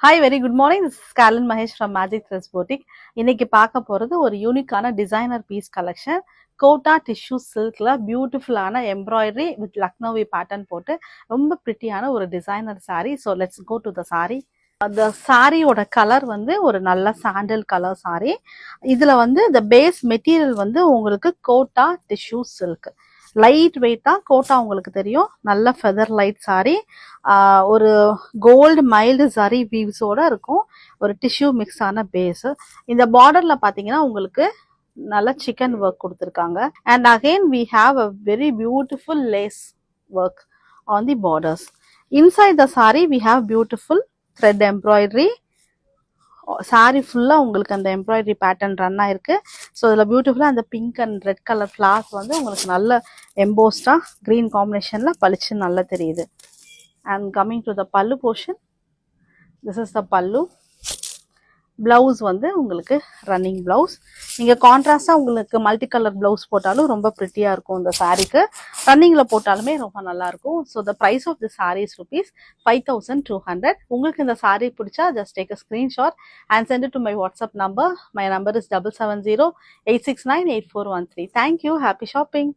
Hi, very good morning. This is Carolyn Mahesh from Magic Threads Boutique. இன்னைக்கு பார்க்க போறது ஒரு யூனிக்கான designer piece collection. Kota tissue சில்க்ல பியூட்டிஃபுல்லான எம்ப்ராய்டரி வித் லக்னோவி பேட்டர்ன் போட்டு ரொம்ப பிரிட்டியான ஒரு designer saree. So let's go to the saree. அந்த சாரியோட கலர் வந்து ஒரு நல்ல சாண்டல் கலர் saree. இதுல வந்து the பேஸ் மெட்டீரியல் வந்து உங்களுக்கு கோட்டா டிஷ்யூ சில்க். லைட் வெயிட்டா கோட்டா உங்களுக்கு தெரியும். நல்ல ஃபெதர் லைட் saree. ஒரு கோல்டு மைல்டு சரி வீவ்ஸோட இருக்கும். ஒரு டிஷ்யூ மிக்ஸ் ஆன பேஸ். இந்த பார்டர்ல பாத்தீங்கன்னா உங்களுக்கு நல்ல சிக்கன் ஒர்க் கொடுத்துருக்காங்க. And again we have a very beautiful lace work on the borders. Inside the sari we have beautiful thread embroidery. Sari ஃபுல்லா உங்களுக்கு அந்த எம்ப்ராய்டரி பேட்டர்ன் ரன் ஆயிருக்கு. ஸோ இதில் பியூட்டிஃபுல்லாக அந்த pink and red colour flowers வந்து உங்களுக்கு நல்ல எம்போஸ்டா கிரீன் காம்பினேஷன்ல பளிச்சு நல்லா தெரியுது. And coming to the pallu portion, this is the pallu. Blouse வந்து உங்களுக்கு ரன்னிங் பிளவுஸ். நீங்க கான்ட்ராஸ்டா உங்களுக்கு மல்டி கலர் பிளவுஸ் போட்டாலும் ரொம்ப பிரிட்டியா இருக்கும். இந்த சாரீக்கு ரன்னிங்ல போட்டாலுமே ரொம்ப நல்லா இருக்கும். So the price of the saree is rupees 5200. உங்களுக்கு இந்த saree பிடிச்சா just take a screenshot and send it to my WhatsApp number. My number is 7708698413. Thank you. Happy shopping.